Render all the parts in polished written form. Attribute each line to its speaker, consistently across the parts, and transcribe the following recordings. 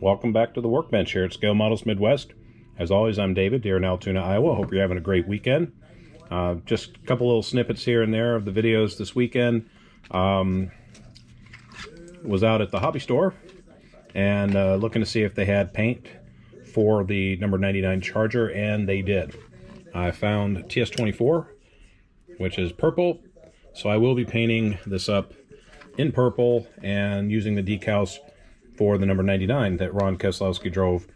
Speaker 1: Welcome back to the workbench here at Scale Models Midwest. As always, I'm David here in Altoona, Iowa. Hope you're having a great weekend. Just a couple little snippets here and there of the videos this weekend. Was out at the hobby store and looking to see if they had paint for the number 99 Charger, and they did. I found TS24, which is purple, so I will be painting this up in purple and using the decals for the number 99 that Ron Keselowski drove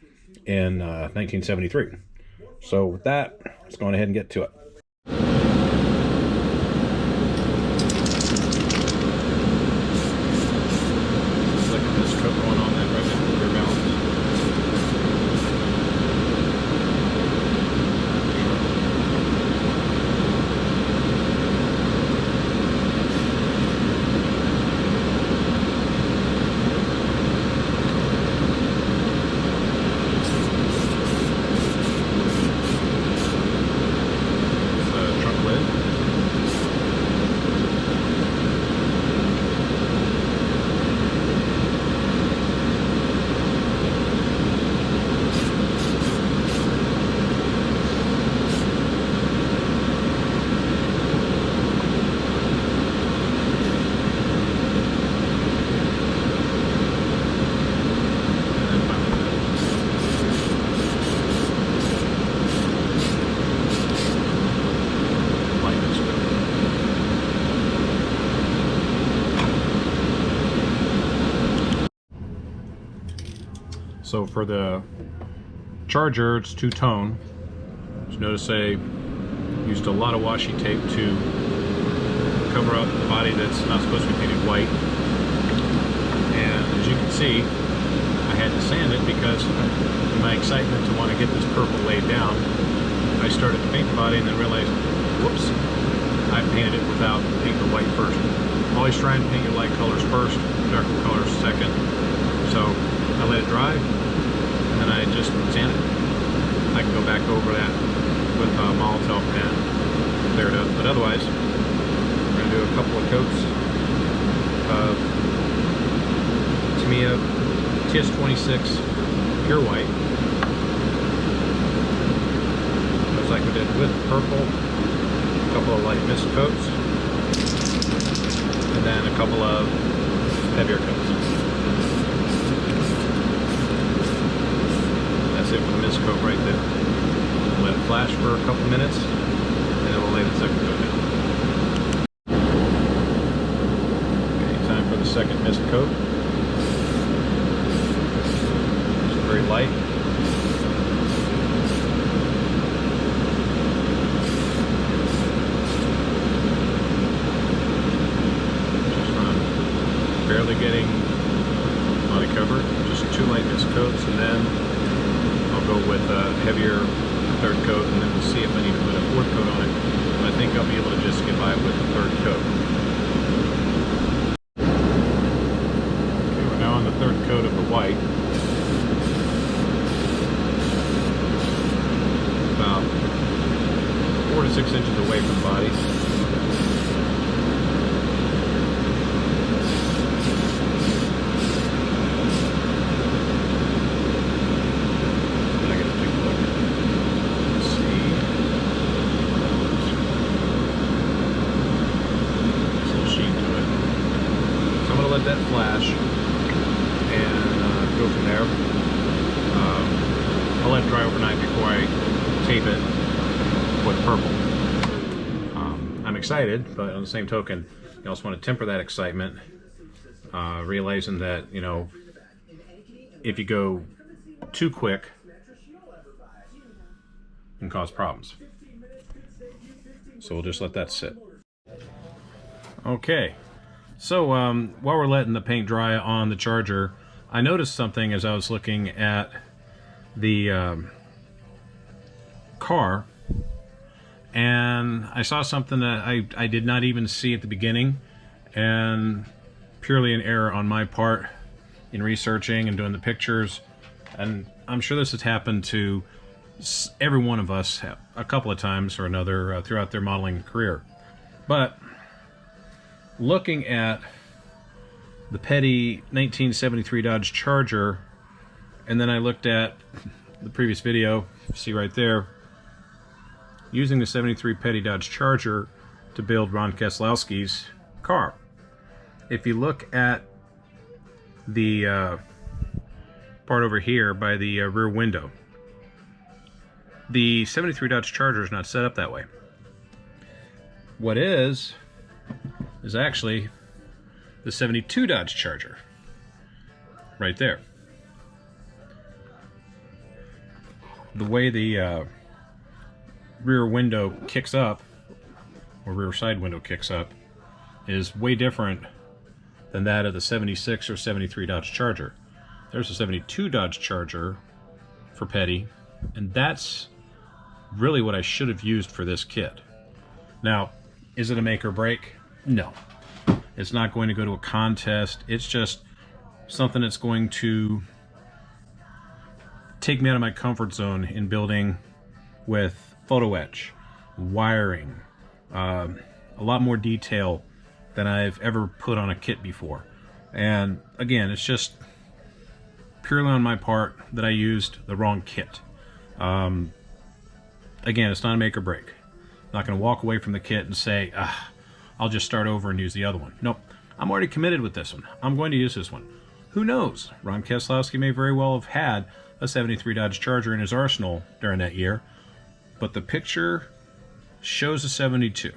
Speaker 1: in 1973. So with that, let's go on ahead and get to it. Look at this coat going on that right now, rear balance. So for the Charger, it's two-tone. Just notice I used a lot of washi tape to cover up the body that's not supposed to be painted white. And as you can see, I had to sand it because in my excitement to want to get this purple laid down, I started to paint the body and then realized, whoops, I painted it without painting the white first. Always try and paint your light colors first, darker colors second. So I let it dry, and then I just sand it. I can go back over that with a Molotov pen, clear it up. But otherwise, we're going to do a couple of coats of Tamiya TS26 Pure White, just like we did with purple. A couple of light mist coats, and then a couple of heavier coats. That's it for the mist coat right there. Let it flash for a couple minutes, and then we'll lay the second coat down. Okay, time for the second mist coat. It's very light. Barely getting body covered, just two light mist coats, and then I'll go with a heavier third coat, and then we'll see if I need to put a fourth coat on it. But I think I'll be able to just get by with the third coat. Okay, we're now on the third coat of the white. About 4 to 6 inches away from the body. Let that flash and go from there. I'll let it dry overnight before I tape it with purple. I'm excited, but on the same token, you also want to temper that excitement, realizing that, you know, if you go too quick, it can cause problems. So we'll just let that sit. Okay. So while we're letting the paint dry on the Charger, I noticed something as I was looking at the car, and I saw something that I did not even see at the beginning, and purely an error on my part in researching and doing the pictures. And I'm sure this has happened to every one of us a couple of times or another throughout their modeling career. But looking at the petty 1973 Dodge Charger And then I looked at the previous video, see right there, using the 73 Petty Dodge Charger to build Ron Keselowski's car. If you look at the part over here by the rear window, the 73 Dodge Charger is not set up that way. What is actually the 72 Dodge Charger right there. The way the rear window kicks up, or rear side window kicks up, is way different than that of the 76 or 73 Dodge Charger. There's a 72 Dodge Charger for Petty, and that's really what I should have used for this kit. Now, is it a make or break? No. It's not going to go to a contest. It's just something that's going to take me out of my comfort zone in building with photo etch, wiring, a lot more detail than I've ever put on a kit before. And again, it's just purely on my part that I used the wrong kit. Again, it's not a make or break. I'm not going to walk away from the kit and say, I'll just start over and use the other one. Nope, I'm already committed with this one. I'm going to use this one. Who knows? Ron Keselowski may very well have had a 73 Dodge Charger in his arsenal during that year, but the picture shows a 72.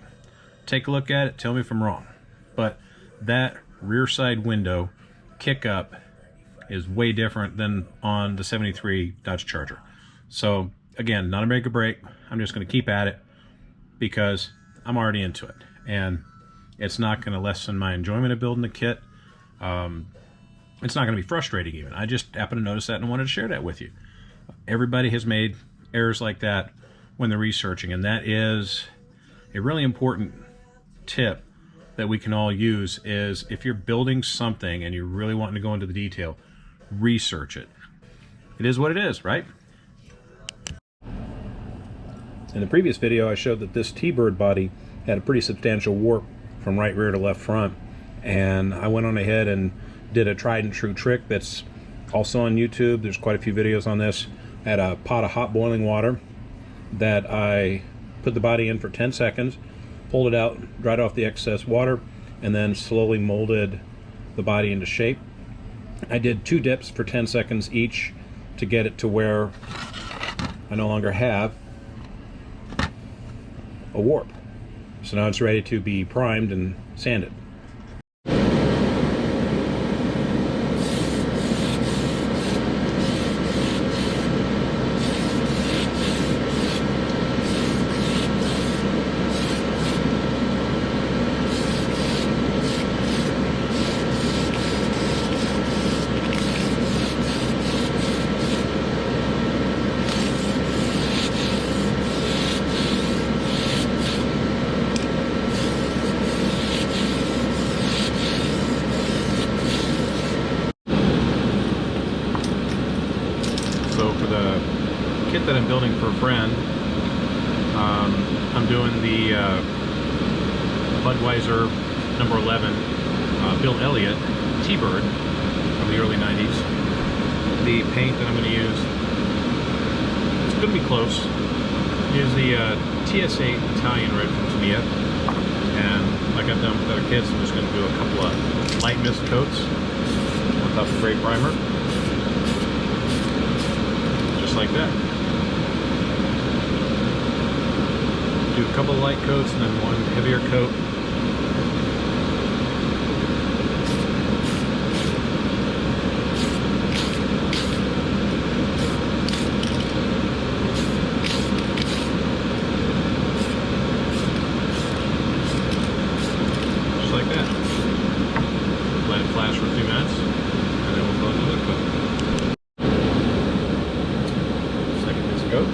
Speaker 1: Take a look at it, tell me if I'm wrong. But that rear side window kick up is way different than on the 73 Dodge Charger. So again, not a make or break. I'm just going to keep at it because I'm already into it, and it's not going to lessen my enjoyment of building the kit. It's not going to be frustrating even. I just happened to notice that and wanted to share that with you. Everybody has made errors like that when they're researching, and that is a really important tip that we can all use. Is if you're building something and you're really wanting to go into the detail, research it. It is what it is, right? In the previous video, I showed that this T-Bird body had a pretty substantial warp from right rear to left front, and I went on ahead and did a tried and true trick that's also on YouTube. There's quite a few videos on this. I had a pot of hot boiling water that I put the body in for 10 seconds, pulled it out, dried off the excess water, and then slowly molded the body into shape. I did 2 dips for 10 seconds each to get it to where I no longer have a warp. So now it's ready to be primed and sanded. That I'm building for a friend. I'm doing the Budweiser number 11 Bill Elliott T-Bird from the early 90s. The paint that I'm going to use, it's going to be close, is the TS8 Italian Red from Tamiya. And like I've done with other kits, I'm just going to do a couple of light mist coats on top of gray primer. Just like that. Do a couple of light coats and then one heavier coat. Just like that. Let it flash for a few minutes and then we'll go another coat. Second this coat.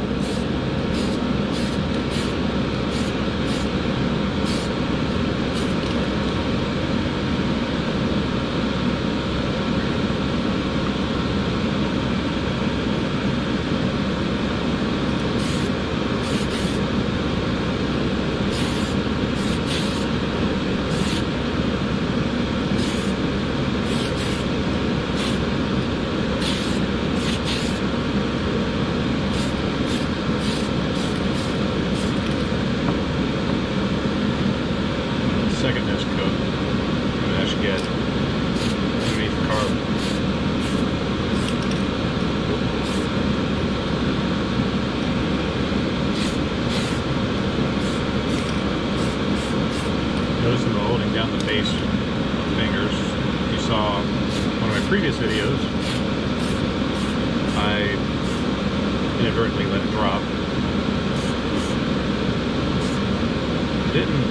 Speaker 1: videos, I inadvertently let it drop. It didn't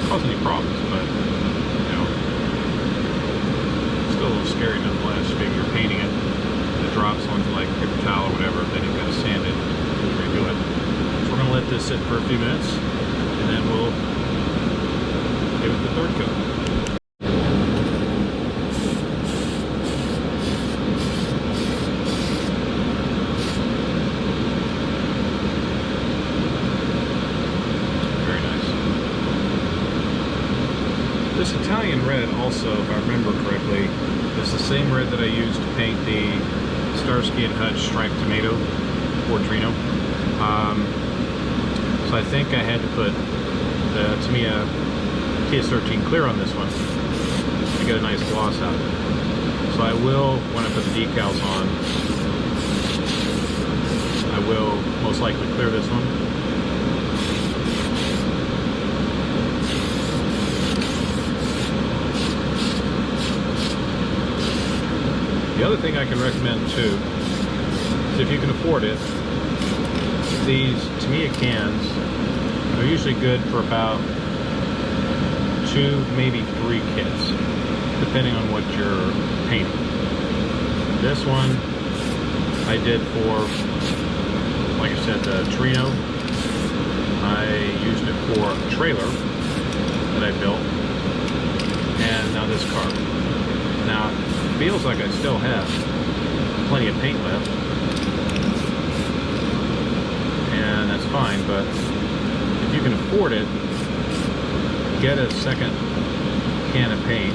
Speaker 1: cause any problems, but you know, it's still a little scary nonetheless. You figure you're painting it, and it drops onto like paper towel or whatever, then you've got to sand it to redo it. So we're going to let this sit for a few minutes, and then we'll give it the third coat. This Italian red also, if I remember correctly, is the same red that I used to paint the Starsky and Hutch striped tomato Fortrino. So I think I had to put the Tamiya TS13 clear on this one to get a nice gloss out of it. So I will, when I put the decals on, I will most likely clear this one. The other thing I can recommend too is, if you can afford it, these Tamiya cans are usually good for about 2, maybe 3 kits, depending on what you're painting. This one I did for, like I said, the Torino. I used it for a trailer that I built, and now this car. Now, it feels like I still have plenty of paint left, and that's fine, but if you can afford it, get a second can of paint,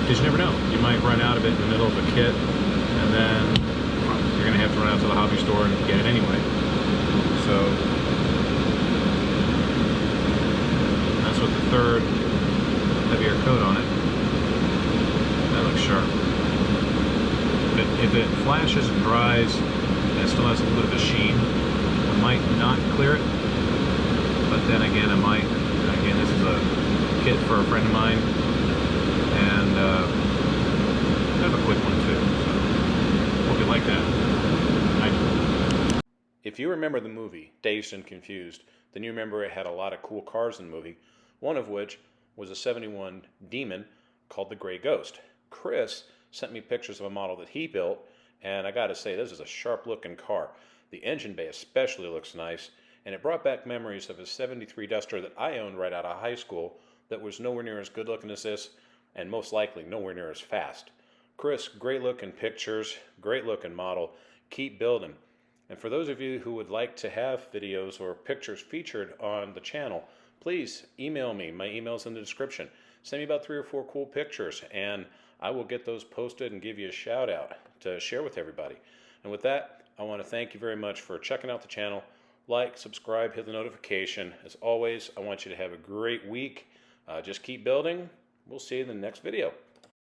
Speaker 1: because you never know. You might run out of it in the middle of a kit, and then you're going to have to run out to the hobby store and get it anyway. So that's what the third heavier coat on it. That looks sharp. But if it flashes and dries and it still has a little bit of a sheen, I might not clear it. But then again, I might. Again, this is a kit for a friend of mine, and kind of a quick one too. So hope you like that. If you remember the movie Dazed and Confused, then you remember it had a lot of cool cars in the movie. One of which was a 71 Demon called the Gray Ghost. Chris sent me pictures of a model that he built, and I gotta say, this is a sharp looking car. The engine bay especially looks nice, and it brought back memories of a 73 Duster that I owned right out of high school that was nowhere near as good looking as this, and most likely nowhere near as fast. Chris, great looking pictures, great looking model. Keep building. And for those of you who would like to have videos or pictures featured on the channel, please email me. My email's in the description. Send me about 3 or 4 cool pictures, and I will get those posted and give you a shout out to share with everybody. And with that, I want to thank you very much for checking out the channel. Like, subscribe, hit the notification. As always, I want you to have a great week. Just keep building. We'll see you in the next video.